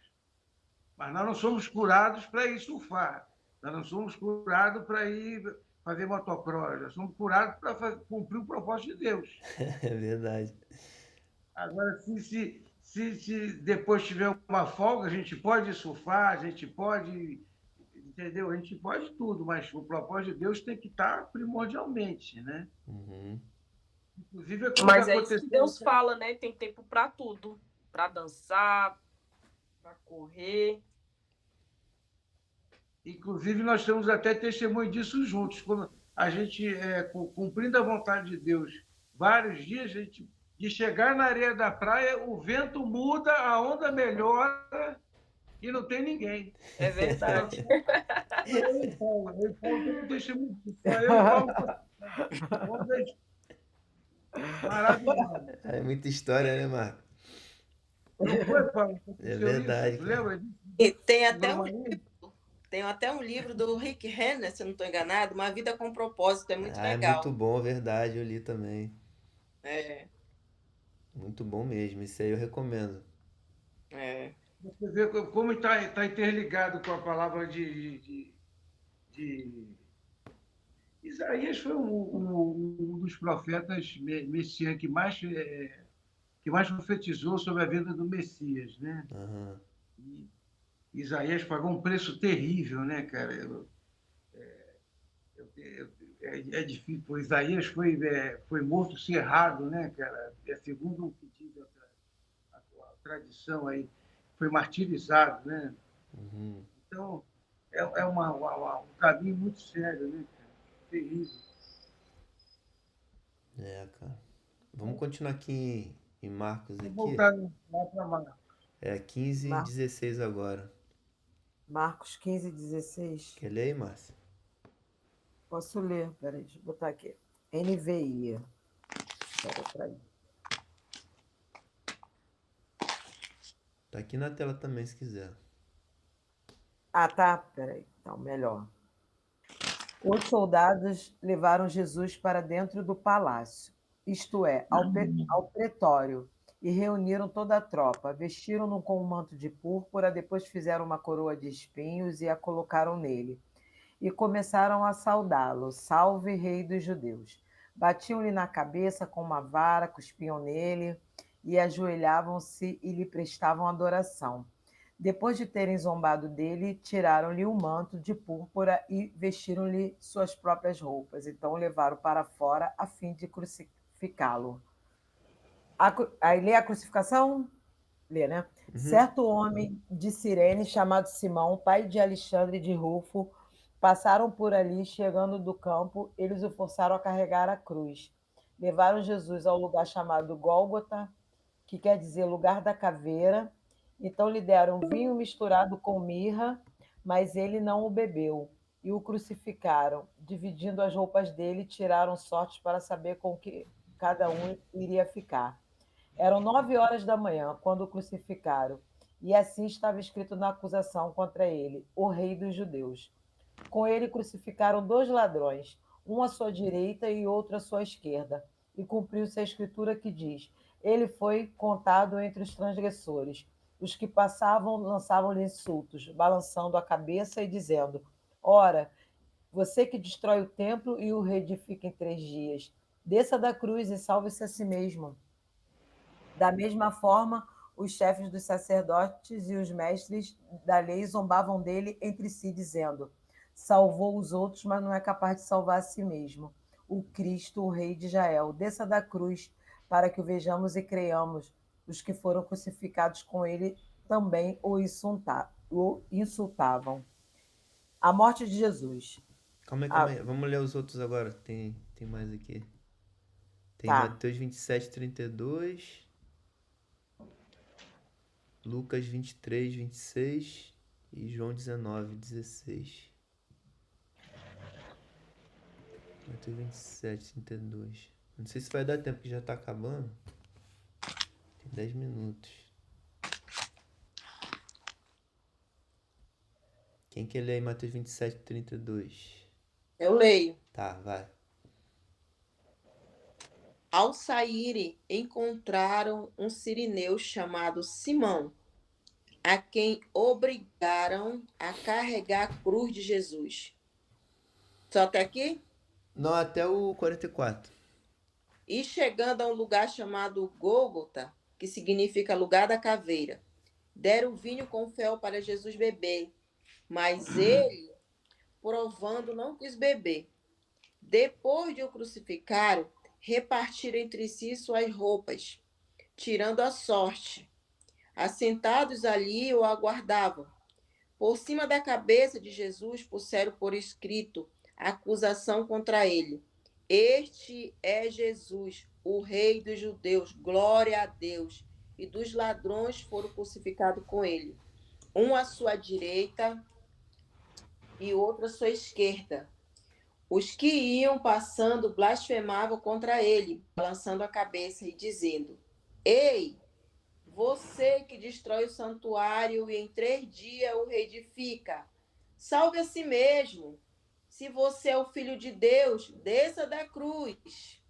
Mas nós não somos curados para ir surfar, nós não somos curados para ir fazer motocross, nós somos curados para cumprir o propósito de Deus. É verdade. Agora, se depois tiver uma folga, a gente pode surfar, a gente pode, entendeu? A gente pode tudo, mas o propósito de Deus tem que estar primordialmente, né? Uhum. Inclusive, quando Mas é isso que aconteceu. Deus fala, né? Tem tempo para tudo. Para dançar, para correr. Inclusive, nós temos até testemunho disso juntos. Quando a gente, cumprindo a vontade de Deus, vários dias, de chegar na areia da praia, o vento muda, a onda melhora e não tem ninguém. É verdade. Eu e Paulo temos testemunho disso. Só eu e Paulo. Ondas maravilhosas. É muita história, né, Marco? Não foi, Paulo, que É aconteceu verdade, isso? cara. Lembra disso? E tem até um livro do Rick Renner, se eu não estou enganado, Uma Vida com Propósito, é muito Ah, é muito legal. bom, verdade, eu li também. É, Muito bom mesmo, isso aí eu recomendo. é. Você vê como está interligado com a palavra de Isaías foi um dos profetas messiânicos que mais profetizou sobre a vinda do Messias, né? Aham. E Isaías pagou um preço terrível, né, cara? É difícil. Pô, Isaías foi morto cerrado, né, cara? Segundo o que diz a tradição aí, foi martirizado, né? Uhum. Então, um caminho muito sério, né, cara? Terrível. É, cara. Vamos continuar aqui em Marcos Vou aqui. voltar lá para Marcos. É 15 e Mar- 16 agora. Marcos 15:16. Quer ler aí, Márcia? Posso ler? Peraí, deixa eu botar aqui. NVI. Peraí. Tá aqui na tela também, se quiser. Ah, tá. Peraí. Então, melhor. Os soldados levaram Jesus para dentro do palácio, isto é, ao pretório, e reuniram toda a tropa. Vestiram-no com um manto de púrpura, depois fizeram uma coroa de espinhos e a colocaram nele. E começaram a saudá-lo: Salve, Rei dos Judeus! Batiam-lhe na cabeça com uma vara, cuspiam nele e ajoelhavam-se e lhe prestavam adoração. Depois de terem zombado dele, tiraram-lhe o manto de púrpura e vestiram-lhe suas próprias roupas. Então o levaram para fora a fim de crucificá-lo. Aí lê a crucificação? Lê, né? Uhum. Certo homem de Cirene, chamado Simão, pai de Alexandre e de Rufo, passaram por ali, chegando do campo, eles o forçaram a carregar a cruz. Levaram Jesus ao lugar chamado Gólgota, que quer dizer lugar da caveira. Então lhe deram vinho misturado com mirra, mas ele não o bebeu. E o crucificaram. Dividindo as roupas dele, tiraram sortes para saber com que cada um iria ficar. Eram 9 horas da manhã, quando o crucificaram, e assim estava escrito na acusação contra ele: o Rei dos Judeus. Com ele crucificaram 2 ladrões, um à sua direita e outro à sua esquerda. E cumpriu-se a escritura que diz: ele foi contado entre os transgressores. Os que passavam lançavam-lhe insultos, balançando a cabeça e dizendo: ora, você que destrói o templo e o reedifica em 3 dias, desça da cruz e salve-se a si mesmo. Da mesma forma, os chefes dos sacerdotes e os mestres da lei zombavam dele entre si, dizendo: salvou os outros, mas não é capaz de salvar a si mesmo. O Cristo, o Rei de Israel, desça da cruz para que o vejamos e creiamos. Os que foram crucificados com ele também o insultavam. A morte de Jesus. Calma Ah, aí. Vamos ler os outros agora. Tem mais aqui. Tem tá. Mateus 27:32, Lucas 23:26 e João 19:16. Mateus 27, 32. Não sei se vai dar tempo, que já tá acabando. Tem 10 minutos. Quem quer ler aí Mateus 27, 32? Eu leio. Tá, vai. Ao saírem, encontraram um sirineu chamado Simão, a quem obrigaram a carregar a cruz de Jesus. Só até aqui? Não, até o 44. E chegando a um lugar chamado Gólgota, que significa lugar da caveira, deram vinho com fel para Jesus beber, mas ele, provando, não quis beber. Depois de o crucificaram, repartiram entre si suas roupas, tirando a sorte. Assentados ali o aguardavam. Por cima da cabeça de Jesus puseram por escrito a acusação contra ele. Este é Jesus, o Rei dos judeus, glória a Deus. E dos ladrões foram crucificados com ele, um à sua direita e outro à sua esquerda. Os que iam passando blasfemavam contra ele, balançando a cabeça e dizendo: Ei, você que destrói o santuário e em 3 dias o reedifica, salve a si mesmo. Se você é o Filho de Deus, desça da cruz.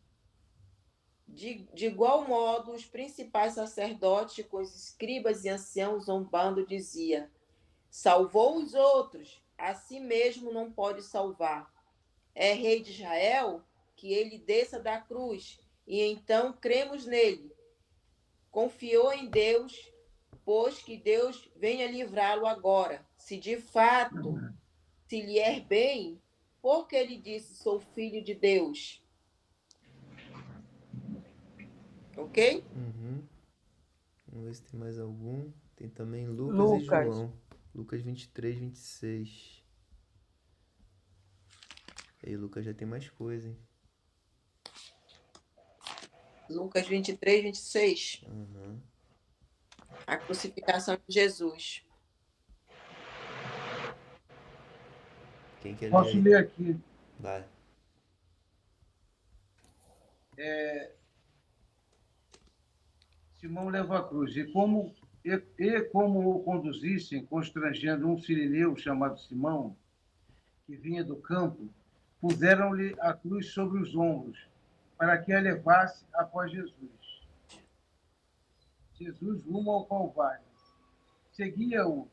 De igual modo, os principais sacerdotes, com os escribas e anciãos zombando, diziam: Salvou os outros, a si mesmo não pode salvar. É rei de Israel? Que ele desça da cruz, e então cremos nele. Confiou em Deus, pois que Deus venha livrá-lo agora. Se de fato se lhe é bem, porque ele disse, sou filho de Deus. Ok? Uhum. Vamos ver se tem mais algum. Tem também Lucas e Lucas. João. Lucas 23, 26. E aí, Lucas já tem mais coisa, hein? Lucas 23, 26. Uhum. A crucificação de Jesus. Quem quer ler Posso aí? ler aqui. Vai. Simão leva a cruz. Como o conduzissem, constrangendo um sirineu chamado Simão, que vinha do campo, puseram-lhe a cruz sobre os ombros, para que a levasse após Jesus. Jesus rumo ao Calvário. Seguia-o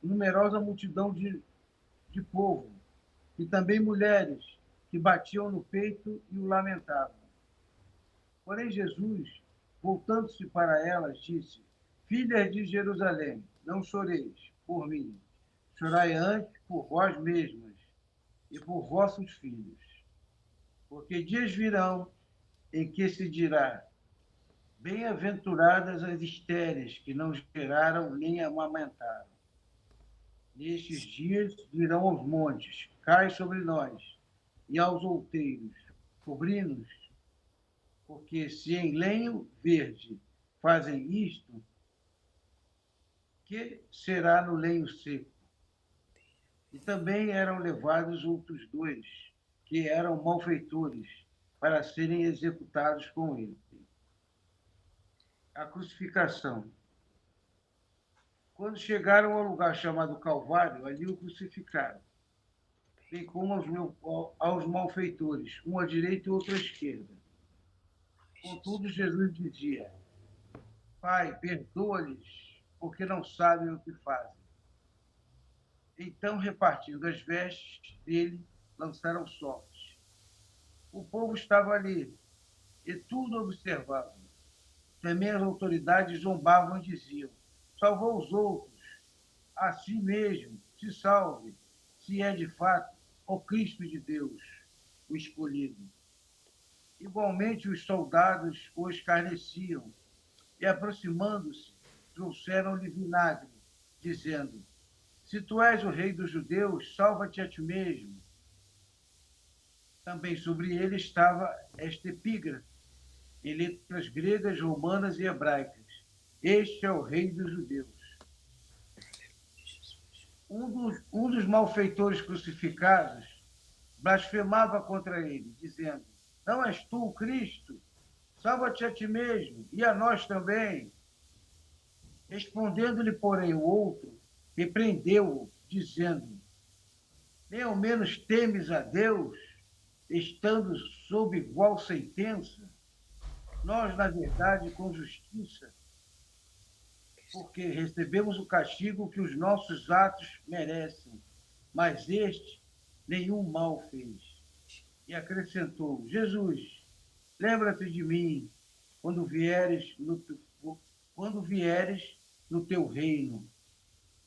numerosa multidão de povo, e também mulheres que batiam no peito e o lamentavam. Porém, Jesus, voltando-se para elas, disse: Filhas de Jerusalém, não choreis por mim, chorai antes por vós mesmas e por vossos filhos. Porque dias virão em que se dirá: Bem-aventuradas as estéreis que não geraram nem amamentaram. Nestes dias virão aos montes, cai sobre nós, e aos outeiros, cobri-nos, porque se em lenho verde fazem isto, que será no lenho seco? E também eram levados outros 2, que eram malfeitores, para serem executados com ele. A crucificação. Quando chegaram ao lugar chamado Calvário, ali o crucificaram, bem como aos malfeitores, um à direita e outro à esquerda. Contudo, Jesus dizia: Pai, perdoa-lhes, porque não sabem o que fazem. Então, repartindo as vestes dele, lançaram sorte. O povo estava ali, e tudo observava. Também as autoridades zombavam e diziam: Salvou os outros, a si mesmo, se salve, se é de fato o Cristo de Deus, o escolhido. Igualmente, os soldados o escarneciam e, aproximando-se, trouxeram-lhe vinagre, dizendo: Se tu és o rei dos judeus, salva-te a ti mesmo. Também sobre ele estava esta epígrafe, em letras gregas, romanas e hebraicas: Este é o rei dos judeus. Um dos malfeitores crucificados blasfemava contra ele, dizendo: Não és tu o Cristo? Salva-te a ti mesmo e a nós também. Respondendo-lhe, porém, o outro, repreendeu-o, dizendo: Nem ao menos temes a Deus, estando sob igual sentença? Nós, na verdade, com justiça, porque recebemos o castigo que os nossos atos merecem, mas este nenhum mal fez. E acrescentou: Jesus, lembra-te de mim quando vieres no teu reino.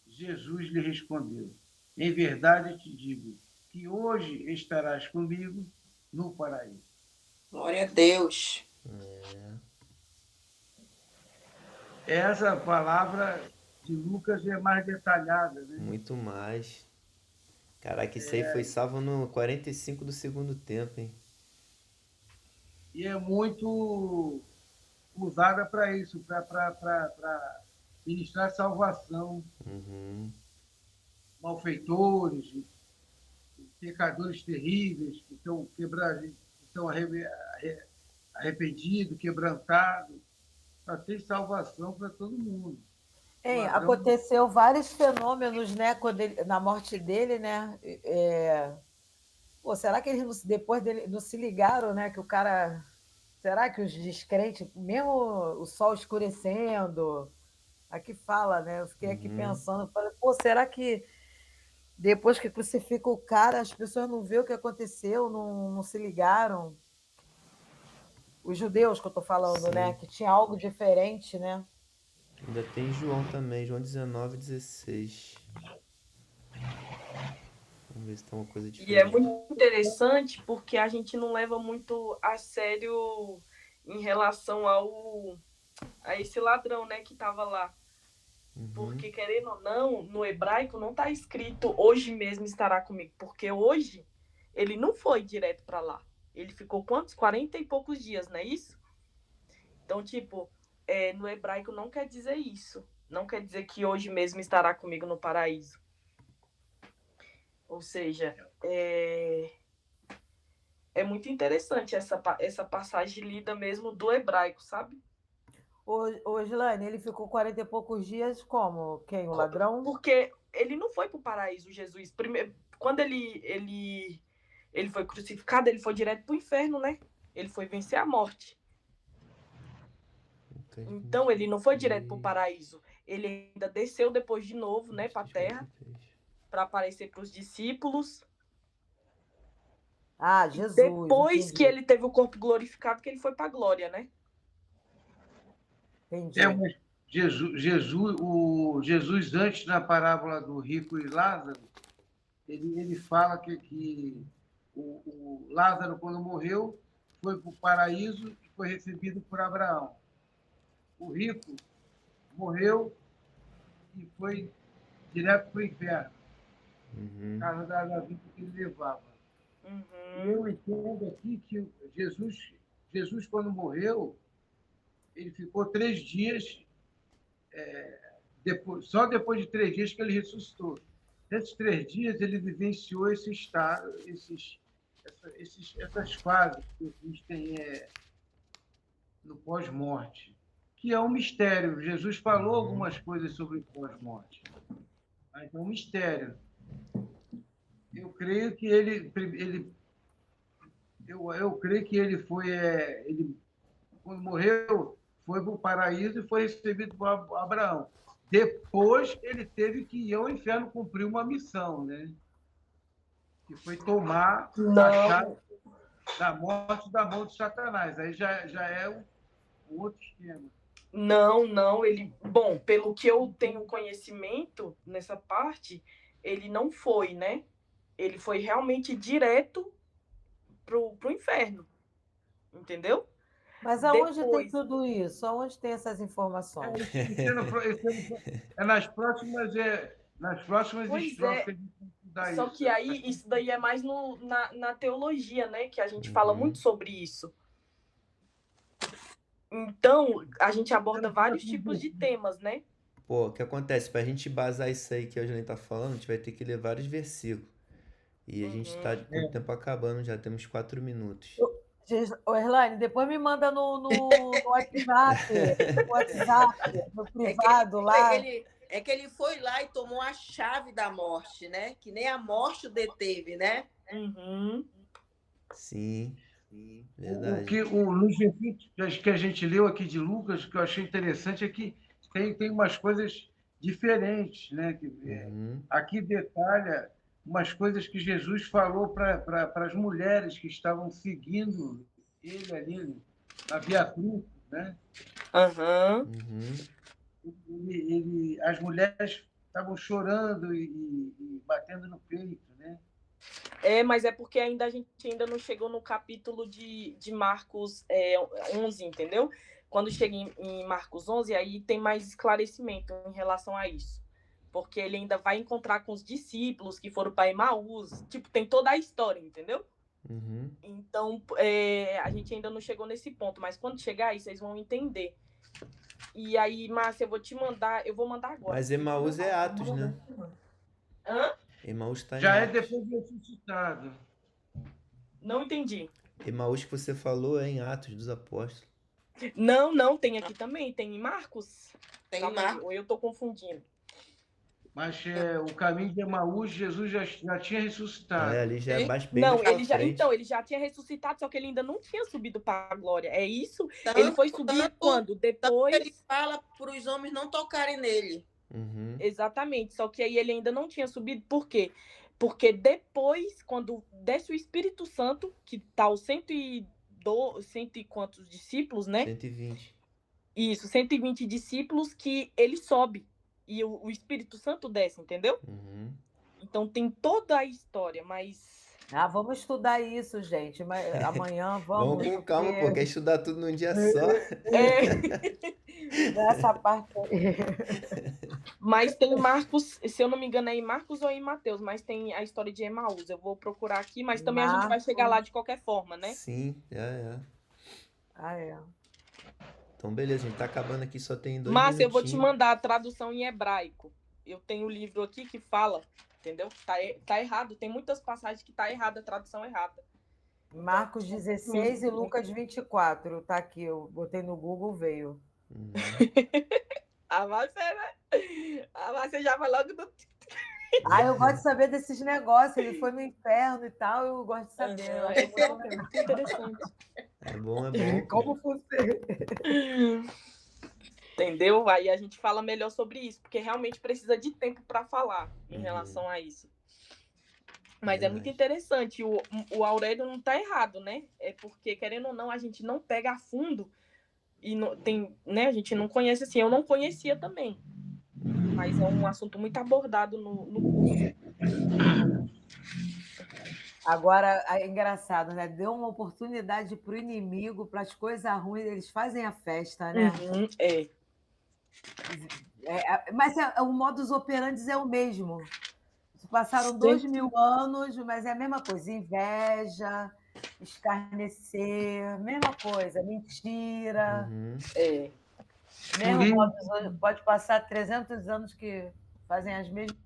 Jesus lhe respondeu: Em verdade te digo que hoje estarás comigo no paraíso. Glória a Deus. Essa palavra de Lucas é mais detalhada, né? Muito mais. Caraca, isso aí foi salvo no 45 do segundo tempo, hein? E é muito usada para isso, para ministrar salvação, Uhum. malfeitores, pecadores terríveis que estão arrependidos, quebrantados, para ter salvação para todo mundo. Hein, Ladrão, aconteceu vários fenômenos, né, na morte dele, né? Pô, será que eles depois dele não se ligaram, né? Que o cara. Será que os descrentes, mesmo o sol escurecendo, aqui fala, né? Eu fiquei aqui pensando, falei, pô, será que depois que crucifica o cara, as pessoas não vê o que aconteceu, não se ligaram? Os judeus que eu estou falando, né? Sim. Que tinha algo diferente, né? Ainda tem João também, João 19:16. Vamos ver se tem uma coisa E é diferente. muito interessante porque a gente não leva muito a sério em relação a esse ladrão, né, que estava lá. Porque, querendo ou não, no hebraico não está escrito hoje mesmo estará comigo. Porque hoje ele não foi direto para lá. Ele ficou quantos? 40 e poucos dias, não é isso? Então, tipo, no hebraico não quer dizer isso. Não quer dizer que hoje mesmo estará comigo no paraíso. Ou seja, é muito interessante essa passagem lida mesmo do hebraico, sabe? Ô, Gislaine, ele ficou 40 e poucos dias como? Quem? O ladrão? Porque ele não foi para o paraíso, Jesus. Primeiro, quando ele foi crucificado, ele foi direto para o inferno, né? Ele foi vencer a morte. Então, ele não foi direto para o paraíso. Ele ainda desceu depois de novo, né, para a terra, para aparecer para os discípulos. Ah, Jesus. Depois entendi. que ele teve o corpo glorificado, que ele foi para a glória, né? Entendi. mas Jesus, antes na parábola do rico e Lázaro, ele fala que o Lázaro, quando morreu, foi para o paraíso e foi recebido por Abraão. O rico morreu e foi direto para o inferno, por causa da vida que ele levava. Eu entendo aqui que Jesus, quando morreu, ele ficou 3 dias, só depois de 3 dias que ele ressuscitou. Nesses 3 dias, ele vivenciou esse estado, essas fases que existem no pós-morte, que é um mistério. Jesus falou algumas coisas sobre o pós-morte. Mas é um mistério. Eu creio que ele foi, quando morreu, foi para o paraíso e foi recebido por Abraão. Depois ele teve que ir ao inferno cumprir uma missão, né? Que foi tomar a chave da morte da mão de Satanás. Aí já é um outro esquema. Não, bom, pelo que eu tenho conhecimento nessa parte, ele não foi, né? Ele foi realmente direto pro inferno, entendeu? Mas aonde tem Depois, tudo isso? Aonde tem essas informações? É nas próximas pois estrofes que a é, gente tem que estudar só isso. que aí isso daí é mais na teologia, né? Que a gente fala muito sobre isso. Então, a gente aborda vários tipos de temas, né? Pô, o que acontece? Pra gente embasar isso aí que a Janine tá falando, a gente vai ter que ler vários versículos. E a gente tá com o tempo acabando, já temos 4 minutos. Ô, Erlane, depois me manda no WhatsApp, no privado lá. É que ele foi lá e tomou a chave da morte, né? Que nem a morte o deteve, né? Uhum. Sim, O verdade. que nos versículos que a gente leu aqui de Lucas, que eu achei interessante, é que tem umas coisas diferentes, né? Uhum. Aqui detalha umas coisas que Jesus falou para as mulheres que estavam seguindo ele ali na Via Cruz, né? Aham. As mulheres estavam chorando e batendo no peito, né? Mas é porque a gente ainda não chegou no capítulo de Marcos 11, entendeu? Quando chega em Marcos 11, aí tem mais esclarecimento em relação a isso. Porque ele ainda vai encontrar com os discípulos que foram para Emaús. Tipo, tem toda a história, entendeu? Uhum. Então, a gente ainda não chegou nesse ponto. Mas quando chegar aí, vocês vão entender. E aí, Márcia, eu vou mandar agora. Mas Emaús é Atos, né? Hã? Emaús tá em Já é Atos. depois de ressuscitado. Não entendi. Emaús que você falou é em Atos dos Apóstolos. Não, tem aqui também. Tem em Marcos? Tem Calma aí, Marcos. ou eu tô confundindo. Mas o caminho de Emaús, Jesus já tinha ressuscitado. Ali já é bem Não, mais pra ele já, frente. então, ele já tinha ressuscitado, só que ele ainda não tinha subido para a glória. É isso? Tanto- Ele foi subir tanto- quando? Depois. Ele fala para os homens não tocarem nele. Uhum. Exatamente. Só que aí ele ainda não tinha subido. Por quê? Porque depois, quando desce o Espírito Santo, que tá os 100 e quantos discípulos, né? 120. Isso, 120 discípulos, que ele sobe. E o Espírito Santo desce, entendeu? Uhum. Então tem toda a história, mas. Vamos estudar isso, gente. Mas amanhã vamos. Vamos com calma, pô. Quer estudar tudo num dia só? Nessa parte aí. Mas tem Marcos, se eu não me engano, é em Marcos ou em Mateus, mas tem a história de Emaús. Eu vou procurar aqui, mas também a gente vai chegar lá de qualquer forma, né? Sim, é. É. Então, beleza, a gente tá acabando aqui, só tem 2 Márcia, eu vou te minutinhos. mandar a tradução em hebraico. Eu tenho um livro aqui que fala, entendeu? Tá errado, tem muitas passagens que tá errada, a tradução errada. Marcos 16 e Lucas 24. Tá aqui, eu botei no Google, veio. Uhum. A Márcia já vai logo do... Eu gosto de saber desses negócios. Ele foi no inferno e tal, eu gosto de saber. Eu acho muito interessante. É bom. Como funciona? Entendeu? Aí a gente fala melhor sobre isso, porque realmente precisa de tempo para falar em relação a isso. Mas é muito interessante. O Aurélio não está errado, né? É porque, querendo ou não, a gente não pega a fundo e não, tem, né? A gente não conhece assim. Eu não conhecia também. Mas é um assunto muito abordado no curso. Agora, é engraçado, né? Deu uma oportunidade para o inimigo, para as coisas ruins, eles fazem a festa, né? Uhum, Mas o modus operandi é o mesmo. Passaram 2000 anos, mas é a mesma coisa. Inveja, escarnecer, mesma coisa. Mentira. Uhum. Mesmo modus, pode passar 300 anos que fazem as mesmas